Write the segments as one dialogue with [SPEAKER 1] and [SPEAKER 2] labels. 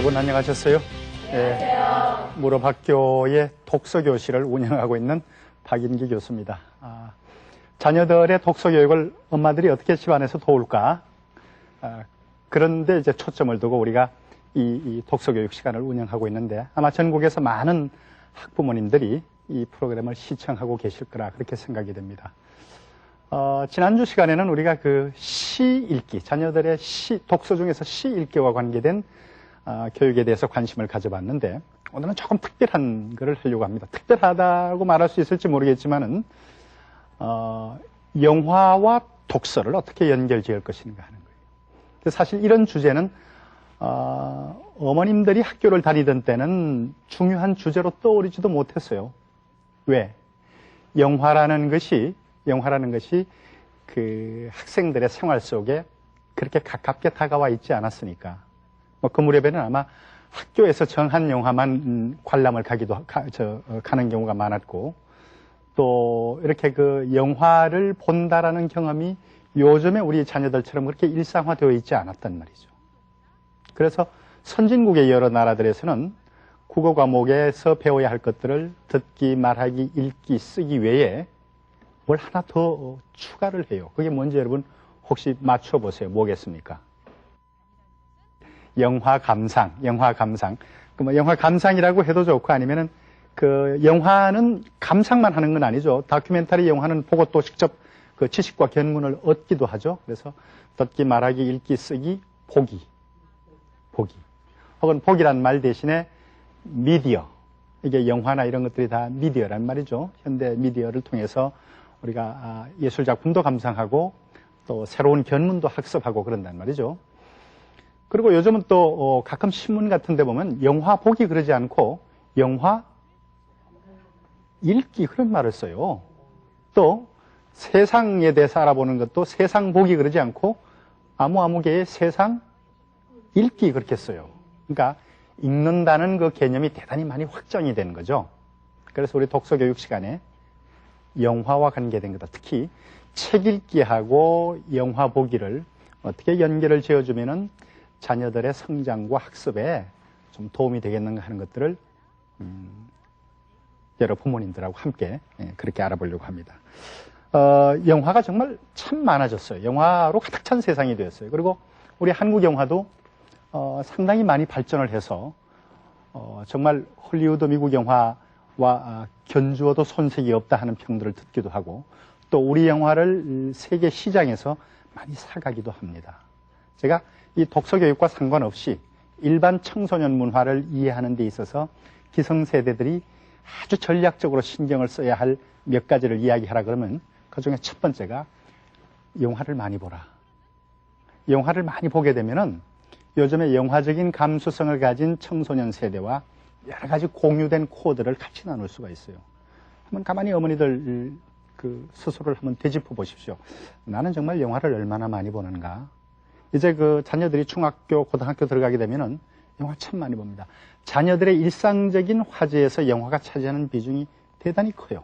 [SPEAKER 1] 여러분 안녕하셨어요? 네, 무릎학교의 독서교실을 운영하고 있는 박인기 교수입니다. 자녀들의 독서교육을 엄마들이 어떻게 집안에서 도울까? 그런데 이제 초점을 두고 우리가 이 독서교육 시간을 운영하고 있는데 아마 전국에서 많은 학부모님들이 이 프로그램을 시청하고 계실 거라 그렇게 생각이 됩니다. 지난주 시간에는 우리가 그 시 읽기, 자녀들의 독서 중에서 시 읽기와 관계된 교육에 대해서 관심을 가져봤는데 오늘은 조금 특별한 것을 하려고 합니다. 특별하다고 말할 수 있을지 모르겠지만은 영화와 독서를 어떻게 연결 지을 것인가 하는 거예요. 사실 이런 주제는 어머님들이 학교를 다니던 때는 중요한 주제로 떠오르지도 못했어요. 왜? 영화라는 것이 그 학생들의 생활 속에 그렇게 가깝게 다가와 있지 않았으니까. 그 무렵에는 아마 학교에서 정한 영화만 관람을 가는 경우가 많았고, 또 이렇게 그 영화를 본다라는 경험이 요즘에 우리 자녀들처럼 그렇게 일상화되어 있지 않았단 말이죠. 그래서 선진국의 여러 나라들에서는 국어 과목에서 배워야 할 것들을 듣기, 말하기, 읽기, 쓰기 외에 뭘 하나 더 추가를 해요. 그게 뭔지 여러분 혹시 맞춰보세요. 뭐겠습니까? 영화 감상. 뭐 영화 감상이라고 해도 좋고 아니면은 그 영화는 감상만 하는 건 아니죠. 다큐멘터리 영화는 보고 또 직접 그 지식과 견문을 얻기도 하죠. 그래서 듣기, 말하기, 읽기, 쓰기, 보기. 혹은 보기란 말 대신에 미디어. 이게 영화나 이런 것들이 다 미디어란 말이죠. 현대 미디어를 통해서 우리가 예술 작품도 감상하고 또 새로운 견문도 학습하고 그런단 말이죠. 그리고 요즘은 또 가끔 신문 같은 데 보면 영화 보기 그러지 않고 영화 읽기 그런 말을 써요. 또 세상에 대해서 알아보는 것도 세상 보기 그러지 않고 아무개의 세상 읽기 그렇게 써요. 그러니까 읽는다는 그 개념이 대단히 많이 확정이 되는 거죠. 그래서 우리 독서교육 시간에 영화와 관계된 거다. 특히 책 읽기하고 영화 보기를 어떻게 연결을 지어주면은 자녀들의 성장과 학습에 좀 도움이 되겠는가 하는 것들을 여러 부모님들하고 함께 그렇게 알아보려고 합니다. 영화가 정말 참 많아졌어요. 영화로 가득 찬 세상이 되었어요. 그리고 우리 한국 영화도 상당히 많이 발전을 해서 정말 헐리우드 미국 영화와 견주어도 손색이 없다 하는 평들을 듣기도 하고 또 우리 영화를 세계 시장에서 많이 사가기도 합니다. 제가 이 독서교육과 상관없이 일반 청소년 문화를 이해하는 데 있어서 기성세대들이 아주 전략적으로 신경을 써야 할 몇 가지를 이야기하라 그러면 그 중에 첫 번째가 영화를 많이 보라. 영화를 많이 보게 되면은 요즘에 영화적인 감수성을 가진 청소년 세대와 여러 가지 공유된 코드를 같이 나눌 수가 있어요. 한번 가만히 어머니들 그 스스로를 한번 되짚어 보십시오. 나는 정말 영화를 얼마나 많이 보는가. 이제 그 자녀들이 중학교, 고등학교 들어가게 되면은 영화 참 많이 봅니다. 자녀들의 일상적인 화제에서 영화가 차지하는 비중이 대단히 커요.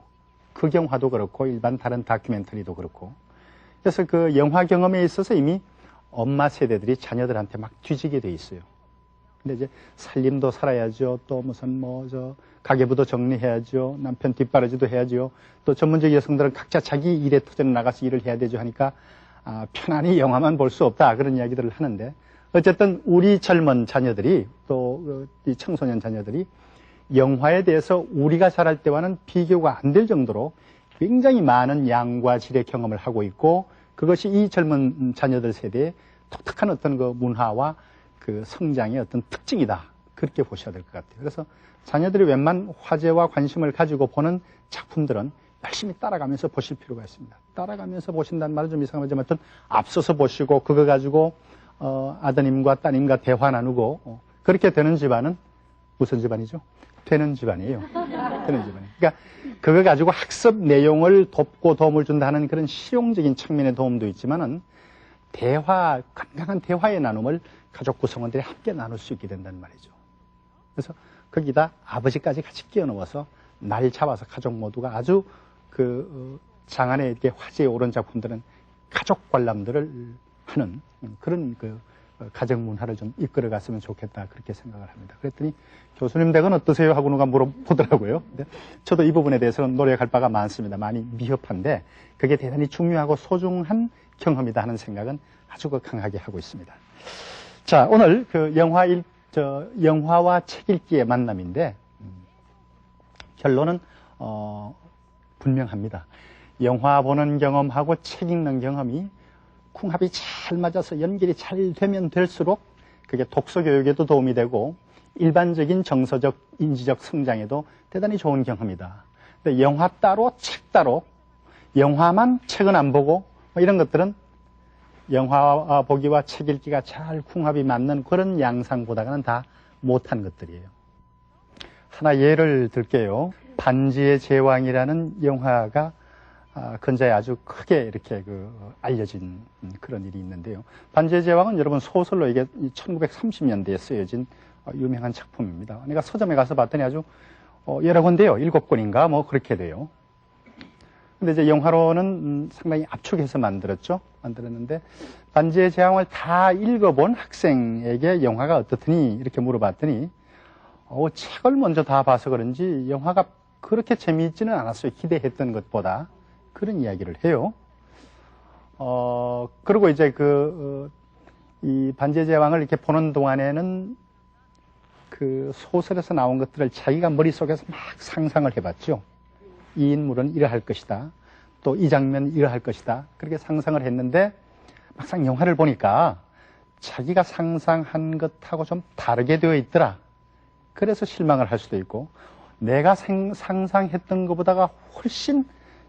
[SPEAKER 1] 극영화도 그렇고 일반 다른 다큐멘터리도 그렇고. 그래서 그 영화 경험에 있어서 이미 엄마 세대들이 자녀들한테 막 뒤지게 돼 있어요. 근데 이제 살림도 살아야죠. 또 무슨 가계부도 정리해야죠. 남편 뒷바라지도 해야죠. 또 전문적 여성들은 각자 자기 일에 터전에 나가서 일을 해야 되죠 하니까 편안히 영화만 볼 수 없다 그런 이야기들을 하는데 어쨌든 우리 젊은 자녀들이 또 이 청소년 자녀들이 영화에 대해서 우리가 자랄 때와는 비교가 안 될 정도로 굉장히 많은 양과 질의 경험을 하고 있고 그것이 이 젊은 자녀들 세대의 독특한 어떤 그 문화와 그 성장의 어떤 특징이다. 그렇게 보셔야 될 것 같아요. 그래서 자녀들이 웬만 화제와 관심을 가지고 보는 작품들은 열심히 따라가면서 보실 필요가 있습니다. 따라가면서 보신다는 말은 좀 이상하지만 앞서서 보시고 그거 가지고 아드님과 따님과 대화 나누고 그렇게 되는 집안은 무슨 집안이죠? 되는 집안이에요. 되는 집안이에요. 그러니까 그거 가지고 학습 내용을 돕고 도움을 준다는 그런 실용적인 측면의 도움도 있지만은 건강한 대화의 나눔을 가족 구성원들이 함께 나눌 수 있게 된다는 말이죠. 그래서 거기다 아버지까지 같이 끼워 넣어서 날 잡아서 가족 모두가 아주 장안의 화제에 오른 작품들은 가족 관람들을 하는 그런 가정 문화를 좀 이끌어갔으면 좋겠다 그렇게 생각을 합니다. 그랬더니 교수님 댁은 어떠세요? 하고 누가 물어보더라고요. 근데 저도 이 부분에 대해서는 노력할 바가 많습니다. 많이 미흡한데 그게 대단히 중요하고 소중한 경험이다 하는 생각은 아주 강하게 하고 있습니다. 자, 오늘 그 영화와 책 읽기의 만남인데 결론은 분명합니다. 영화 보는 경험하고 책 읽는 경험이 궁합이 잘 맞아서 연결이 잘 되면 될수록 그게 독서 교육에도 도움이 되고 일반적인 정서적, 인지적 성장에도 대단히 좋은 경험이다. 근데 영화 따로, 책 따로, 영화만 책은 안 보고 뭐 이런 것들은 영화 보기와 책 읽기가 잘 궁합이 맞는 그런 양상보다는 다 못한 것들이에요. 하나 예를 들게요. 반지의 제왕이라는 영화가 근자에 아주 크게 이렇게 알려진 그런 일이 있는데요. 반지의 제왕은 여러분 소설로 이게 1930년대에 쓰여진 유명한 작품입니다. 내가 서점에 가서 봤더니 아주 여러 권데요. 7권인가 뭐 그렇게 돼요. 근데 이제 영화로는 상당히 압축해서 만들었는데 반지의 제왕을 다 읽어본 학생에게 영화가 어떻더니 이렇게 물어봤더니 책을 먼저 다 봐서 그런지 영화가 그렇게 재미있지는 않았어요. 기대했던 것보다. 그런 이야기를 해요. 그리고 이제 이 반지의 제왕을 이렇게 보는 동안에는 그 소설에서 나온 것들을 자기가 머릿속에서 막 상상을 해봤죠. 이 인물은 이러할 것이다. 또 이 장면은 이러할 것이다. 그렇게 상상을 했는데 막상 영화를 보니까 자기가 상상한 것하고 좀 다르게 되어 있더라. 그래서 실망을 할 수도 있고 내가 상상했던 것보다가 훨씬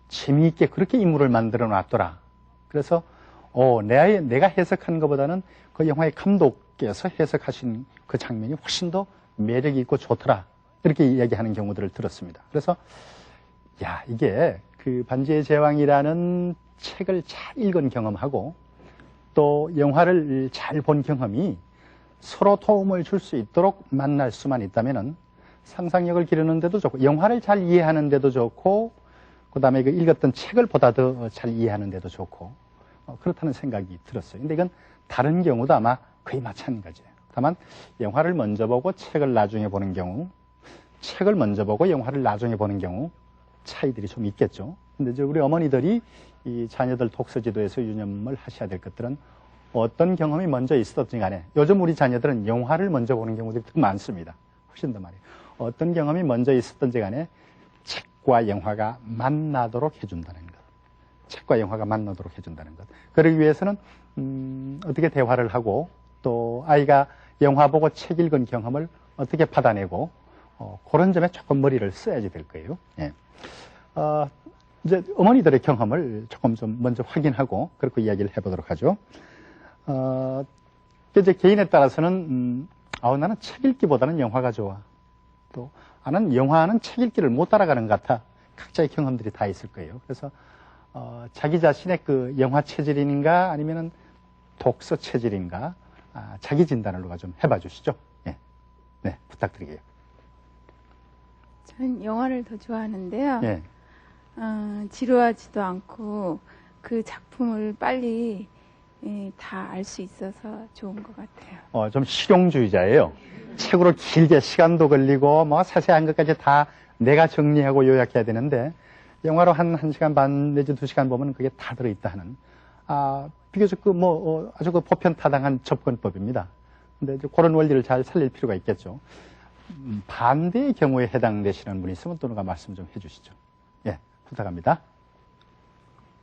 [SPEAKER 1] 재미있게 그렇게 인물을 만들어 놨더라. 그래서 내가 해석한 것보다는 그 영화의 감독께서 해석하신 그 장면이 훨씬 더 매력이 있고 좋더라. 이렇게 이야기하는 경우들을 들었습니다. 그래서 이게 그 반지의 제왕이라는 책을 잘 읽은 경험하고 또 영화를 잘 본 경험이 서로 도움을 줄 수 있도록 만날 수만 있다면은 상상력을 기르는 데도 좋고 영화를 잘 이해하는 데도 좋고 그 다음에 읽었던 책을 보다 더 잘 이해하는 데도 좋고 그렇다는 생각이 들었어요. 근데 이건 다른 경우도 아마 거의 마찬가지예요. 다만 영화를 먼저 보고 책을 나중에 보는 경우, 책을 먼저 보고 영화를 나중에 보는 경우 차이들이 좀 있겠죠. 근데 이제 우리 어머니들이 이 자녀들 독서 지도에서 유념을 하셔야 될 것들은 어떤 경험이 먼저 있었든지 간에 요즘 우리 자녀들은 영화를 먼저 보는 경우들이 더 많습니다. 훨씬 더 많아요. 어떤 경험이 먼저 있었든지 간에 책과 영화가 만나도록 해준다는 것. 책과 영화가 만나도록 해준다는 것. 그러기 위해서는 어떻게 대화를 하고 또 아이가 영화 보고 책 읽은 경험을 어떻게 받아내고 그런 점에 조금 머리를 써야지 될 거예요. 예. 이제 어머니들의 경험을 조금 좀 먼저 확인하고 그렇게 이야기를 해보도록 하죠. 이제 개인에 따라서는 나는 책 읽기보다는 영화가 좋아. 또 나는 영화는 책 읽기를 못 따라가는 것 같아. 각자의 경험들이 다 있을 거예요. 그래서 자기 자신의 그 영화 체질인가 아니면은 독서 체질인가 자기 진단을 누가 좀 해봐 주시죠. 예. 네, 부탁드릴게요.
[SPEAKER 2] 전 영화를 더 좋아하는데요.
[SPEAKER 1] 예.
[SPEAKER 2] 지루하지도 않고 그 작품을 빨리 다 알 수 있어서 좋은 것 같아요.
[SPEAKER 1] 좀 실용주의자예요. 책으로 길게 시간도 걸리고 뭐 자세한 것까지 다 내가 정리하고 요약해야 되는데 영화로 한 1시간 반 내지 2시간 보면 그게 다 들어있다 하는 비교적 아주 보편타당한 접근법입니다. 근데 이제 그런 원리를 잘 살릴 필요가 있겠죠. 반대의 경우에 해당되시는 분이 있으면 또 누가 말씀 좀 해주시죠. 예, 부탁합니다.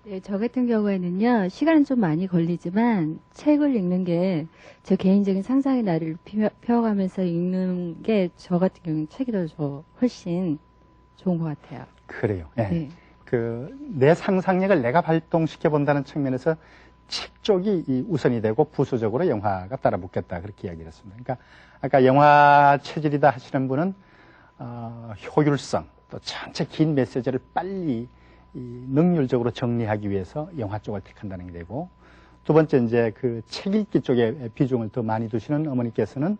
[SPEAKER 3] 네, 저 같은 경우에는요, 시간은 좀 많이 걸리지만 책을 읽는 게 제 개인적인 상상의 나를 펴가면서 읽는 게 저 같은 경우는 책이 더 훨씬 좋은 것 같아요.
[SPEAKER 1] 그래요. 예.
[SPEAKER 3] 네.
[SPEAKER 1] 내 상상력을 내가 발동시켜 본다는 측면에서 책 쪽이 우선이 되고 부수적으로 영화가 따라 붙겠다 그렇게 이야기를 했습니다. 그러니까 아까 영화 체질이다 하시는 분은 효율성 또 전체 긴 메시지를 빨리 능률적으로 정리하기 위해서 영화 쪽을 택한다는 게 되고 두 번째 이제 그 책 읽기 쪽에 비중을 더 많이 두시는 어머니께서는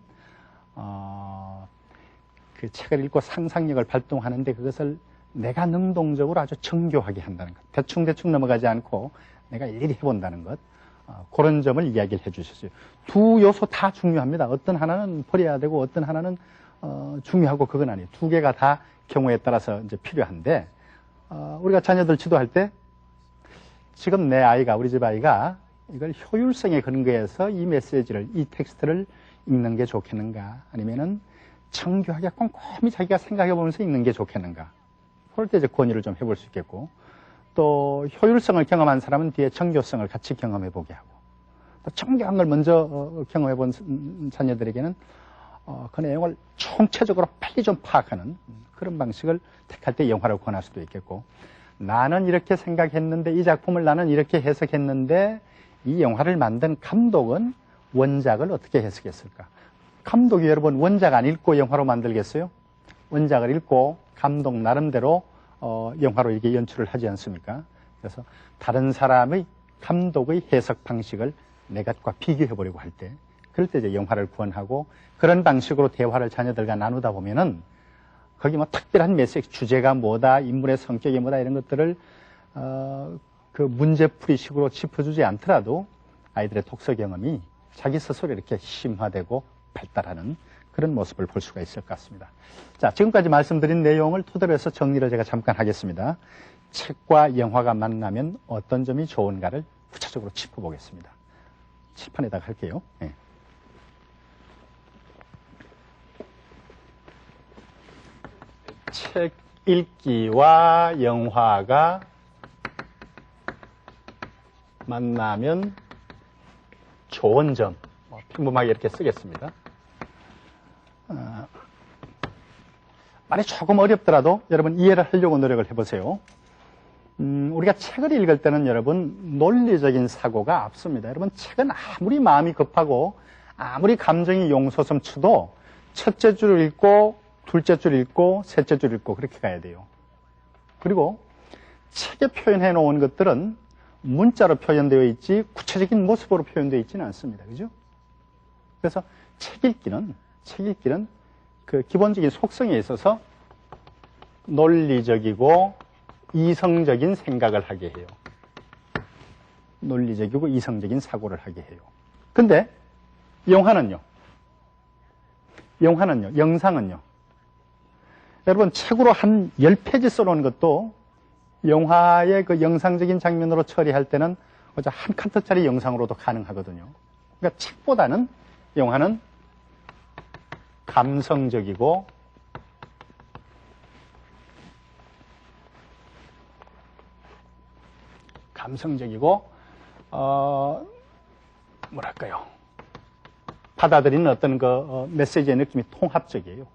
[SPEAKER 1] 그 책을 읽고 상상력을 발동하는데 그것을 내가 능동적으로 아주 정교하게 한다는 것. 대충 넘어가지 않고 내가 일일이 해본다는 것. 그런 점을 이야기를 해 주셨어요. 두 요소 다 중요합니다. 어떤 하나는 버려야 되고 어떤 하나는 중요하고 그건 아니에요. 두 개가 다 경우에 따라서 이제 필요한데 우리가 자녀들 지도할 때 지금 내 아이가 우리 집 아이가 이걸 효율성에 근거해서 이 메시지를 이 텍스트를 읽는 게 좋겠는가 아니면은 정교하게 꼼꼼히 자기가 생각해 보면서 읽는 게 좋겠는가 그럴 때 이제 권유를 좀 해볼 수 있겠고 또 효율성을 경험한 사람은 뒤에 정교성을 같이 경험해 보게 하고 또 정교한 걸 먼저 경험해 본 자녀들에게는 그 내용을 총체적으로 빨리 좀 파악하는 그런 방식을 택할 때 영화를 권할 수도 있겠고 나는 이렇게 생각했는데 이 작품을 나는 이렇게 해석했는데 이 영화를 만든 감독은 원작을 어떻게 해석했을까? 감독이 여러분 원작 안 읽고 영화로 만들겠어요? 원작을 읽고 감독 나름대로 영화로 이렇게 연출을 하지 않습니까? 그래서 다른 사람의 감독의 해석 방식을 내 것과 비교해 보려고 할 때 그럴 때 이제 영화를 구원하고 그런 방식으로 대화를 자녀들과 나누다 보면은 거기 뭐 특별한 메시지, 주제가 뭐다, 인물의 성격이 뭐다 이런 것들을 그 문제풀이식으로 짚어주지 않더라도 아이들의 독서 경험이 자기 스스로 이렇게 심화되고 발달하는 그런 모습을 볼 수가 있을 것 같습니다. 자, 지금까지 말씀드린 내용을 토대로 해서 정리를 제가 잠깐 하겠습니다. 책과 영화가 만나면 어떤 점이 좋은가를 구체적으로 짚어보겠습니다. 칠판에다가 할게요. 네. 책 읽기와 영화가 만나면 좋은 점, 평범하게 이렇게 쓰겠습니다. 말이 조금 어렵더라도 여러분 이해를 하려고 노력을 해보세요. 우리가 책을 읽을 때는 여러분 논리적인 사고가 앞섭니다. 여러분 책은 아무리 마음이 급하고 아무리 감정이 용솟음 쳐도 첫째 줄 읽고 둘째 줄 읽고 셋째 줄 읽고 그렇게 가야 돼요. 그리고 책에 표현해 놓은 것들은 문자로 표현되어 있지 구체적인 모습으로 표현되어 있지는 않습니다. 그죠? 그래서 책 읽기는 그 기본적인 속성에 있어서 논리적이고 이성적인 생각을 하게 해요. 논리적이고 이성적인 사고를 하게 해요. 근데 영상은요. 여러분 책으로 한 10페이지 써놓은 것도 영화의 그 영상적인 장면으로 처리할 때는 한 칸짜리 영상으로도 가능하거든요. 그러니까 책보다는 영화는 감성적이고 뭐랄까요? 받아들이는 어떤 그 메시지의 느낌이 통합적이에요.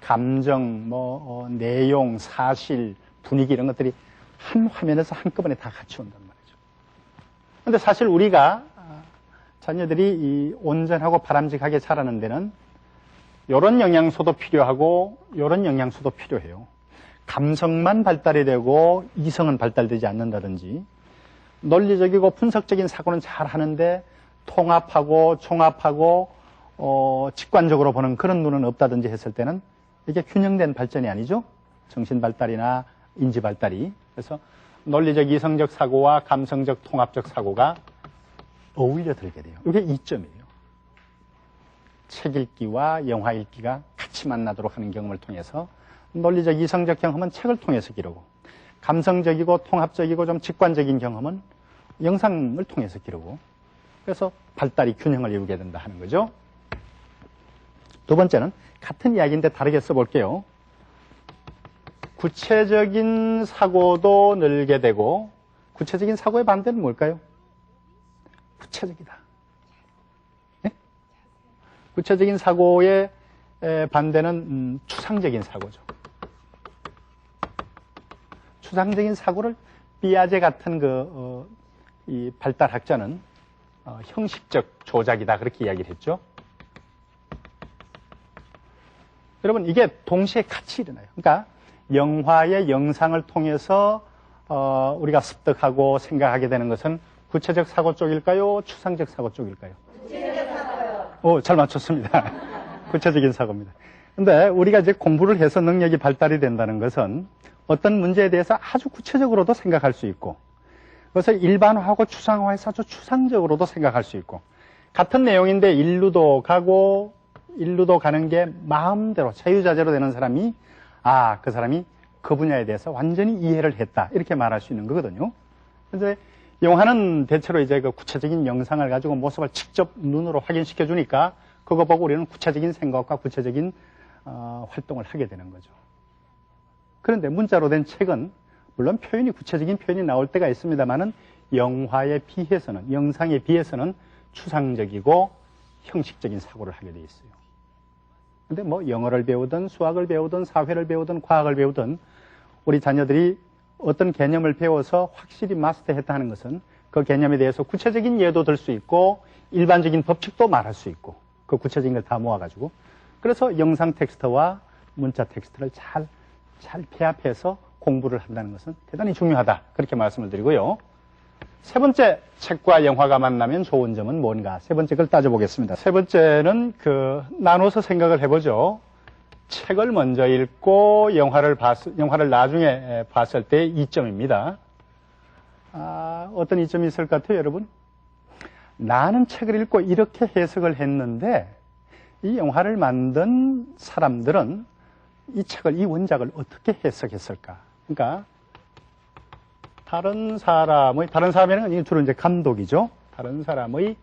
[SPEAKER 1] 감정, 내용, 사실, 분위기 이런 것들이 한 화면에서 한꺼번에 다 같이 온단 말이죠. 그런데 사실 우리가 자녀들이 이 온전하고 바람직하게 자라는 데는 이런 영양소도 필요하고 이런 영양소도 필요해요. 감성만 발달이 되고 이성은 발달되지 않는다든지 논리적이고 분석적인 사고는 잘 하는데 통합하고 종합하고 직관적으로 보는 그런 눈은 없다든지 했을 때는 이게 균형된 발전이 아니죠. 정신 발달이나 인지 발달이. 그래서 논리적 이성적 사고와 감성적 통합적 사고가 어울려 들게 돼요. 이게 이점이에요. 책 읽기와 영화 읽기가 같이 만나도록 하는 경험을 통해서 논리적 이성적 경험은 책을 통해서 기르고 감성적이고 통합적이고 좀 직관적인 경험은 영상을 통해서 기르고 그래서 발달이 균형을 이루게 된다 하는 거죠. 두 번째는 같은 이야기인데 다르게 써볼게요. 구체적인 사고도 늘게 되고 구체적인 사고의 반대는 뭘까요? 구체적이다. 네? 구체적인 사고의 반대는 추상적인 사고죠. 추상적인 사고를 피아제 같은 이 발달학자는 형식적 조작이다 그렇게 이야기를 했죠. 여러분 이게 동시에 같이 일어나요. 그러니까 영화의 영상을 통해서 우리가 습득하고 생각하게 되는 것은 구체적 사고 쪽일까요? 추상적 사고 쪽일까요? 구체적 사고요. 잘 맞췄습니다. 구체적인 사고입니다. 근데 우리가 이제 공부를 해서 능력이 발달이 된다는 것은 어떤 문제에 대해서 아주 구체적으로도 생각할 수 있고 그것을 일반화하고 추상화해서 아주 추상적으로도 생각할 수 있고, 같은 내용인데 일루도 가는 게 마음대로 자유자재로 되는 사람이, 아, 그 사람이 그 분야에 대해서 완전히 이해를 했다, 이렇게 말할 수 있는 거거든요. 그런데 영화는 대체로 이제 그 구체적인 영상을 가지고 모습을 직접 눈으로 확인시켜 주니까 그거 보고 우리는 구체적인 생각과 구체적인 활동을 하게 되는 거죠. 그런데 문자로 된 책은 물론 구체적인 표현이 나올 때가 있습니다만은 영화에 비해서는, 영상에 비해서는 추상적이고 형식적인 사고를 하게 돼 있어요. 근데 뭐 영어를 배우든 수학을 배우든 사회를 배우든 과학을 배우든 우리 자녀들이 어떤 개념을 배워서 확실히 마스터했다는 것은 그 개념에 대해서 구체적인 예도 들 수 있고 일반적인 법칙도 말할 수 있고 그 구체적인 걸 다 모아가지고, 그래서 영상 텍스트와 문자 텍스트를 잘 배합해서 공부를 한다는 것은 대단히 중요하다, 그렇게 말씀을 드리고요. 세 번째, 책과 영화가 만나면 좋은 점은 뭔가? 세 번째 걸 따져보겠습니다. 세 번째는 나눠서 생각을 해보죠. 책을 먼저 읽고 영화를 나중에 봤을 때의 이점입니다. 어떤 이점이 있을 것 같아요, 여러분? 나는 책을 읽고 이렇게 해석을 했는데 이 영화를 만든 사람들은 이 원작을 어떻게 해석했을까? 그러니까 다른 사람이라는 주로 이제 감독이죠. 다른 사람의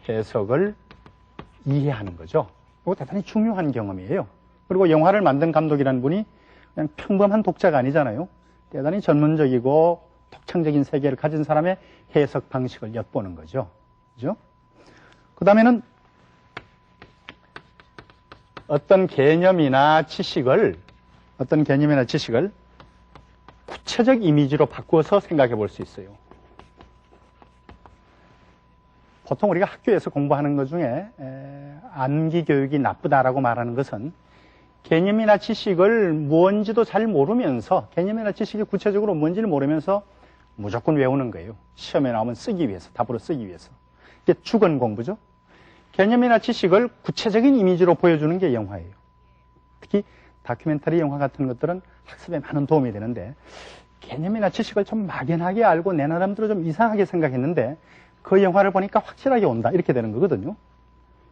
[SPEAKER 1] 해석을 이해하는 거죠. 이거 대단히 중요한 경험이에요. 그리고 영화를 만든 감독이라는 분이 그냥 평범한 독자가 아니잖아요. 대단히 전문적이고 독창적인 세계를 가진 사람의 해석 방식을 엿보는 거죠. 그죠? 그 다음에는 어떤 개념이나 지식을 구체적 이미지로 바꾸어서 생각해 볼 수 있어요. 보통 우리가 학교에서 공부하는 것 중에 암기 교육이 나쁘다라고 말하는 것은 개념이나 지식을 뭔지도 잘 모르면서, 개념이나 지식이 구체적으로 뭔지를 모르면서 무조건 외우는 거예요. 시험에 나오면 쓰기 위해서, 답으로 쓰기 위해서. 이게 주권 공부죠. 개념이나 지식을 구체적인 이미지로 보여주는 게 영화예요. 특히 다큐멘터리 영화 같은 것들은 학습에 많은 도움이 되는데, 개념이나 지식을 좀 막연하게 알고 내 나름대로 좀 이상하게 생각했는데 그 영화를 보니까 확실하게 온다, 이렇게 되는 거거든요.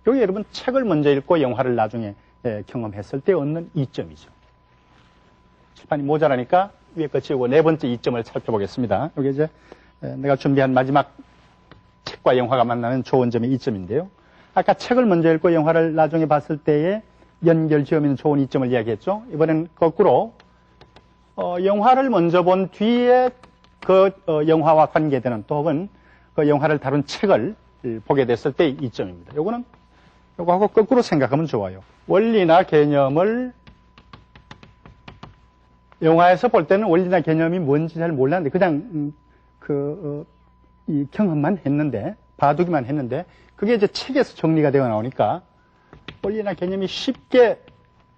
[SPEAKER 1] 여기 여러분 책을 먼저 읽고 영화를 나중에 경험했을 때 얻는 이점이죠. 칠판이 모자라니까 위에 거 지우고 네 번째 이점을 살펴보겠습니다. 여기 이제 내가 준비한 마지막 책과 영화가 만나는 좋은 점의 이점인데요. 아까 책을 먼저 읽고 영화를 나중에 봤을 때의 연결 지으면 좋은 이점을 이야기했죠. 이번엔 거꾸로 영화를 먼저 본 뒤에 영화와 관계되는, 또 혹은 그 영화를 다룬 책을 보게 됐을 때의 이점입니다. 요거하고 거꾸로 생각하면 좋아요. 원리나 개념을 영화에서 볼 때는 원리나 개념이 뭔지 잘 몰랐는데 그냥 이 경험만 했는데, 봐두기만 했는데, 그게 이제 책에서 정리가 되어 나오니까 원리나 개념이 쉽게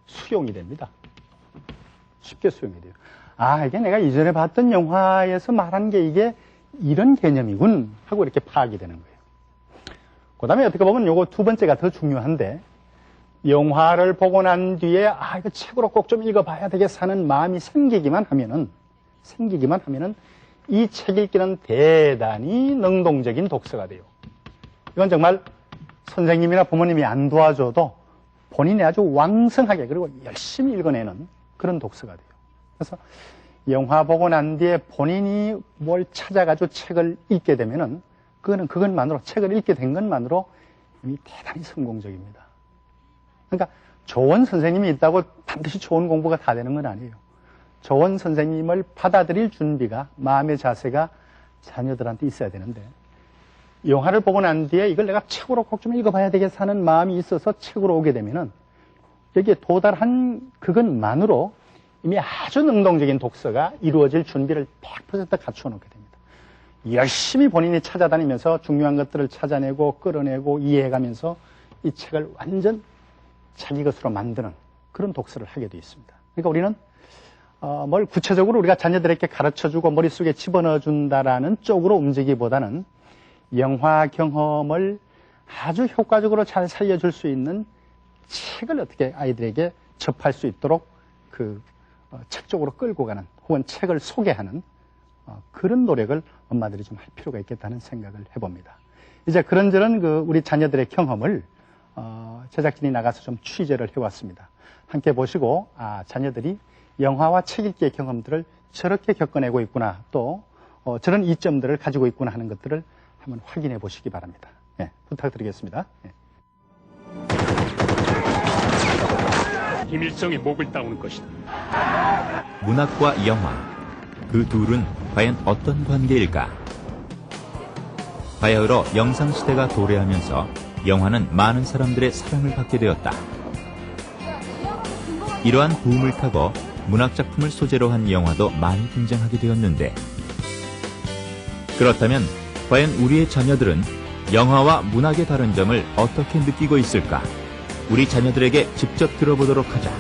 [SPEAKER 1] 수용이 됩니다. 쉽게 수용이 돼요. 이게 내가 이전에 봤던 영화에서 말한 게 이게 이런 개념이군 하고 이렇게 파악이 되는 거예요. 그 다음에 어떻게 보면 요거 두 번째가 더 중요한데, 영화를 보고 난 뒤에 이거 책으로 꼭 좀 읽어봐야 되겠어 하는 마음이 생기기만 하면은 이 책 읽기는 대단히 능동적인 독서가 돼요. 이건 정말 선생님이나 부모님이 안 도와줘도 본인이 아주 왕성하게 그리고 열심히 읽어내는 그런 독서가 돼요. 그래서 영화 보고 난 뒤에 본인이 뭘 찾아가지고 책을 읽게 되면은 그것만으로, 책을 읽게 된 것만으로 이미 대단히 성공적입니다. 그러니까 좋은 선생님이 있다고 반드시 좋은 공부가 다 되는 건 아니에요. 좋은 선생님을 받아들일 준비가, 마음의 자세가 자녀들한테 있어야 되는데, 영화를 보고 난 뒤에 이걸 내가 책으로 꼭 좀 읽어봐야 되겠어 하는 마음이 있어서 책으로 오게 되면은 여기에 도달한 그것만으로 이미 아주 능동적인 독서가 이루어질 준비를 100% 갖추어 놓게 됩니다. 열심히 본인이 찾아다니면서 중요한 것들을 찾아내고 끌어내고 이해해가면서 이 책을 완전 자기 것으로 만드는 그런 독서를 하게 되어 있습니다. 그러니까 우리는 뭘 구체적으로 우리가 자녀들에게 가르쳐주고 머릿속에 집어넣어준다라는 쪽으로 움직이기보다는 영화 경험을 아주 효과적으로 잘 살려줄 수 있는 책을 어떻게 아이들에게 접할 수 있도록 책 쪽으로 끌고 가는, 혹은 책을 소개하는 그런 노력을 엄마들이 좀 할 필요가 있겠다는 생각을 해봅니다. 이제 그런저런 우리 자녀들의 경험을 제작진이 나가서 좀 취재를 해왔습니다. 함께 보시고 자녀들이 영화와 책 읽기의 경험들을 저렇게 겪어내고 있구나, 또 저런 이점들을 가지고 있구나 하는 것들을 한번 확인해 보시기 바랍니다. 예, 부탁드리겠습니다. 예.
[SPEAKER 4] 김일성의 목을 따오는 것이다.
[SPEAKER 5] 문학과 영화, 그 둘은 과연 어떤 관계일까? 바야흐로 영상시대가 도래하면서 영화는 많은 사람들의 사랑을 받게 되었다. 이러한 붐을 타고 문학작품을 소재로 한 영화도 많이 등장하게 되었는데, 그렇다면 과연 우리의 자녀들은 영화와 문학의 다른 점을 어떻게 느끼고 있을까? 우리 자녀들에게 직접 들어보도록 하자.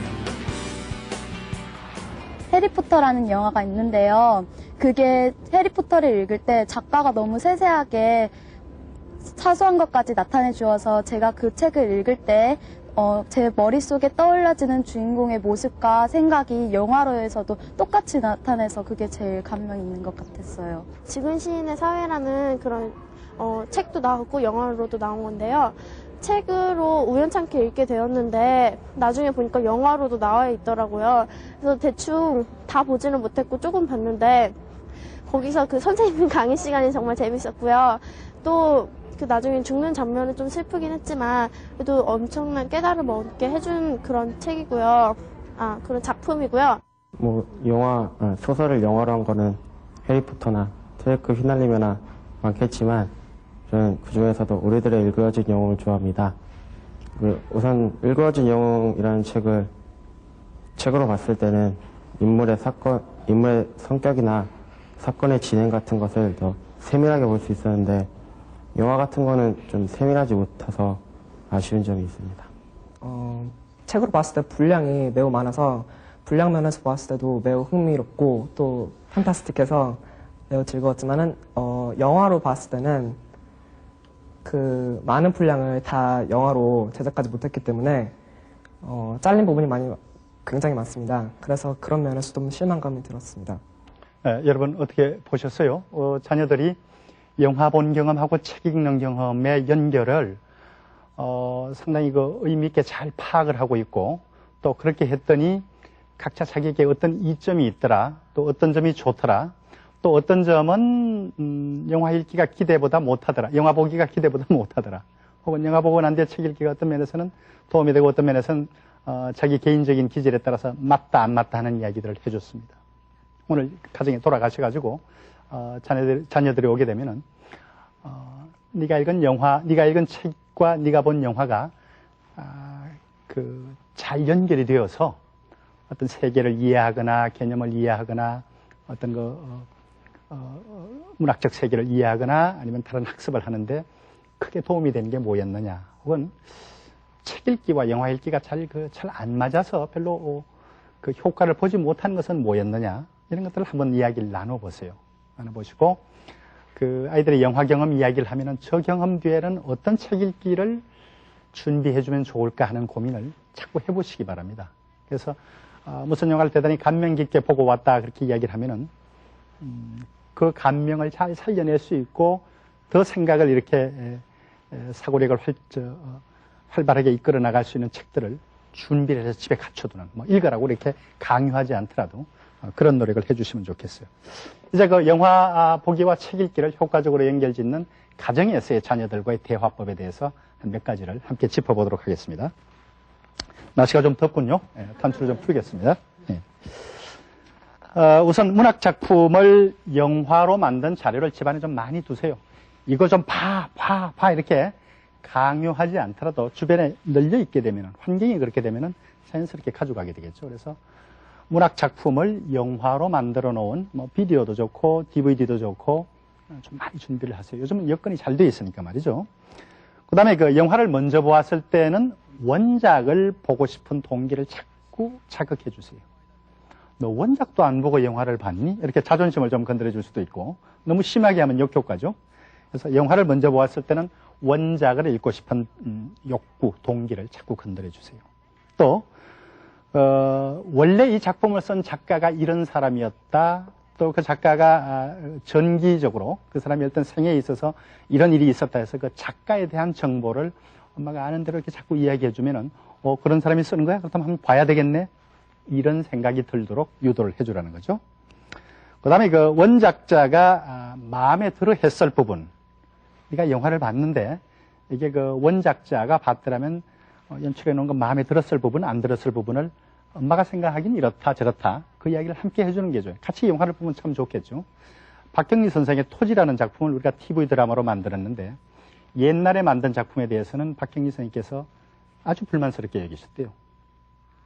[SPEAKER 6] 해리포터라는 영화가 있는데요. 그게 해리포터를 읽을 때 작가가 너무 세세하게 사소한 것까지 나타내 주어서 제가 그 책을 읽을 때 제 머릿속에 떠올라지는 주인공의 모습과 생각이 영화로에서도 똑같이 나타내서 그게 제일 감명 있는 것 같았어요.
[SPEAKER 7] 지금 시인의 사회라는 그런 책도 나왔고 영화로도 나온 건데요. 책으로 우연찮게 읽게 되었는데 나중에 보니까 영화로도 나와 있더라고요. 그래서 대충 다 보지는 못했고 조금 봤는데 거기서 그 선생님 강의 시간이 정말 재밌었고요. 또 그 나중에 죽는 장면은 좀 슬프긴 했지만 그래도 엄청난 깨달음을 얻게 해준 그런 책이고요. 그런 작품이고요.
[SPEAKER 8] 영화, 소설을 영화로 한 거는 해리포터나 트레크 휘날리며나 많겠지만 저는 그중에서도 우리들의 일그러진 영웅을 좋아합니다. 우선 일그러진 영웅이라는 책을 책으로 봤을 때는 인물의 성격이나 사건의 진행 같은 것을 더 세밀하게 볼 수 있었는데 영화 같은 거는 좀 세밀하지 못해서 아쉬운 점이 있습니다.
[SPEAKER 9] 책으로 봤을 때 분량이 매우 많아서 분량 면에서 봤을 때도 매우 흥미롭고 또 판타스틱해서 매우 즐거웠지만은 영화로 봤을 때는 그 많은 분량을 다 영화로 제작하지 못했기 때문에 잘린 부분이 굉장히 많습니다. 그래서 그런 면에서 좀 실망감이 들었습니다.
[SPEAKER 1] 네, 여러분 어떻게 보셨어요? 자녀들이 영화 본 경험하고 책 읽는 경험의 연결을 상당히 의미 있게 잘 파악을 하고 있고, 또 그렇게 했더니 각자 자기에게 어떤 이점이 있더라, 또 어떤 점이 좋더라, 또 어떤 점은 영화 읽기가 기대보다 못하더라, 영화 보기가 기대보다 못하더라, 혹은 영화 보고 난 뒤에 책 읽기가 어떤 면에서는 도움이 되고 어떤 면에서는 자기 개인적인 기질에 따라서 맞다 안 맞다 하는 이야기들을 해줬습니다. 오늘 가정에 돌아가셔가지고 자녀들이 오게 되면은 네가 읽은 책과 네가 본 영화가 잘 연결이 되어서 어떤 세계를 이해하거나 개념을 이해하거나 어떤 문학적 세계를 이해하거나 아니면 다른 학습을 하는데 크게 도움이 되는 게 뭐였느냐, 혹은 책 읽기와 영화 읽기가 잘 안 맞아서 별로 그 효과를 보지 못한 것은 뭐였느냐, 이런 것들을 한번 이야기를 나눠보세요. 나눠보시고 아이들의 영화 경험 이야기를 하면은 저 경험 뒤에는 어떤 책 읽기를 준비해주면 좋을까 하는 고민을 자꾸 해보시기 바랍니다. 그래서 무슨 영화를 대단히 감명 깊게 보고 왔다 그렇게 이야기를 하면은 그 감명을 잘 살려낼 수 있고 더 생각을 이렇게 사고력을 활발하게 이끌어 나갈 수 있는 책들을 준비를 해서 집에 갖춰두는, 읽으라고 이렇게 강요하지 않더라도 그런 노력을 해주시면 좋겠어요. 이제 영화 보기와 책 읽기를 효과적으로 연결짓는 가정에서의 자녀들과의 대화법에 대해서 한 몇 가지를 함께 짚어보도록 하겠습니다. 날씨가 좀 덥군요. 단추를 좀 풀겠습니다. 우선 문학 작품을 영화로 만든 자료를 집안에 좀 많이 두세요. 이거 좀 봐 이렇게 강요하지 않더라도 주변에 널려 있게 되면, 환경이 그렇게 되면 자연스럽게 가져가게 되겠죠. 그래서 문학 작품을 영화로 만들어 놓은 비디오도 좋고 DVD도 좋고 좀 많이 준비를 하세요. 요즘은 여건이 잘 돼 있으니까 말이죠. 그 다음에 영화를 먼저 보았을 때는 원작을 보고 싶은 동기를 자꾸 자극해 주세요. 너 원작도 안 보고 영화를 봤니? 이렇게 자존심을 좀 건드려 줄 수도 있고, 너무 심하게 하면 역효과죠. 그래서 영화를 먼저 보았을 때는 원작을 읽고 싶은 욕구, 동기를 자꾸 건드려 주세요. 또 원래 이 작품을 쓴 작가가 이런 사람이었다, 또 그 작가가 전기적으로 그 사람이 어떤 생애에 있어서 이런 일이 있었다 해서 그 작가에 대한 정보를 엄마가 아는 대로 이렇게 자꾸 이야기해 주면은 그런 사람이 쓰는 거야? 그렇다면 한번 봐야 되겠네? 이런 생각이 들도록 유도를 해주라는 거죠. 그 다음에 그 원작자가 마음에 들어 했을 부분. 네가 영화를 봤는데 이게 그 원작자가 봤더라면 연출해 놓은 거 마음에 들었을 부분, 안 들었을 부분을 엄마가 생각하기는 이렇다 저렇다 그 이야기를 함께 해주는 게 좋아요. 같이 영화를 보면 참 좋겠죠. 박경리 선생의 토지라는 작품을 우리가 TV 드라마로 만들었는데 옛날에 만든 작품에 대해서는 박경리 선생님께서 아주 불만스럽게 여기셨대요.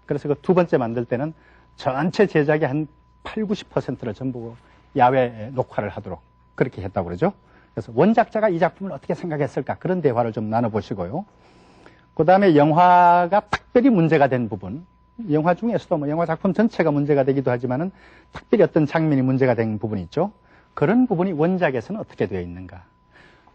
[SPEAKER 1] 그래서 그 두 번째 만들 때는 전체 제작의 한 8, 90%를 전부 야외 녹화를 하도록 그렇게 했다고 그러죠. 그래서 원작자가 이 작품을 어떻게 생각했을까 그런 대화를 좀 나눠보시고요. 그 다음에 영화가 특별히 문제가 된 부분, 영화 중에서도 뭐 영화 작품 전체가 문제가 되기도 하지만은 특별히 어떤 장면이 문제가 된 부분이 있죠. 그런 부분이 원작에서는 어떻게 되어 있는가.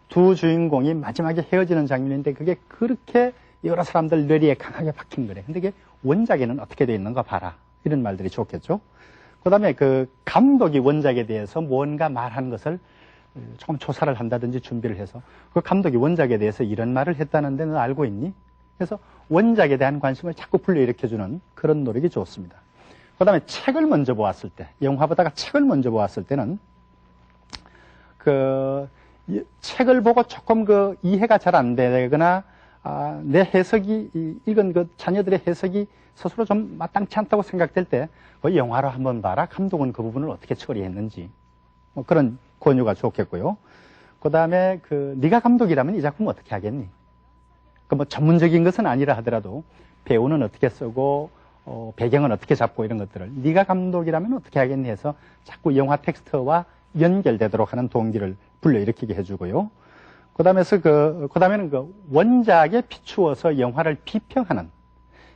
[SPEAKER 1] 두 주인공이 마지막에 헤어지는 장면인데 그게 그렇게 여러 사람들 뇌리에 강하게 박힌 거래. 근데 이게 원작에는 어떻게 되어 있는가 봐라. 이런 말들이 좋겠죠. 그 다음에 그 감독이 원작에 대해서 뭔가 말한 것을 조금 조사를 한다든지 준비를 해서 그 감독이 원작에 대해서 이런 말을 했다는데 너 알고 있니? 그래서 원작에 대한 관심을 자꾸 불러일으켜주는 그런 노력이 좋습니다. 그 다음에 책을 먼저 보았을 때, 영화보다가 책을 먼저 보았을 때는 그 책을 보고 조금 그 이해가 잘 안 되거나 내 해석이 읽은 그 자녀들의 해석이 스스로 좀 마땅치 않다고 생각될 때 그 영화로 한번 봐라. 감독은 그 부분을 어떻게 처리했는지 뭐 그런 권유가 좋겠고요. 그 다음에 그 네가 감독이라면 이 작품 어떻게 하겠니? 그 뭐 전문적인 것은 아니라 하더라도 배우는 어떻게 쓰고 배경은 어떻게 잡고 이런 것들을 네가 감독이라면 어떻게 하겠니 해서 자꾸 영화 텍스트와 연결되도록 하는 동기를 불러일으키게 해주고요. 그다음에는 그 원작에 비추어서 영화를 비평하는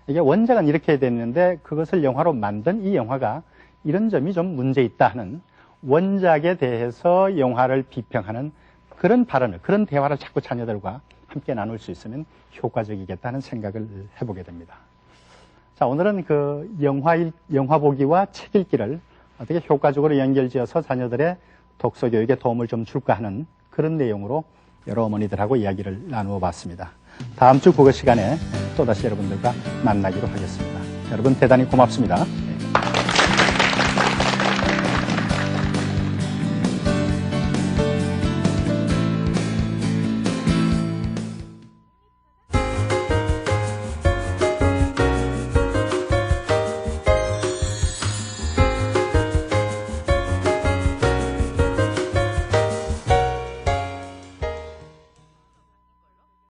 [SPEAKER 1] 이게 원작은 이렇게 됐는데 그것을 영화로 만든 이 영화가 이런 점이 좀 문제 있다 하는 원작에 대해서 영화를 비평하는 그런 발언을 그런 대화를 자꾸 자녀들과 함께 나눌 수 있으면 효과적이겠다는 생각을 해보게 됩니다. 자, 오늘은 그 영화 보기와 책 읽기를 어떻게 효과적으로 연결지어서 자녀들의 독서 교육에 도움을 좀 줄까 하는 그런 내용으로 여러 어머니들하고 이야기를 나누어 봤습니다. 다음 주 국어 시간에 또다시 여러분들과 만나기로 하겠습니다. 여러분 대단히 고맙습니다.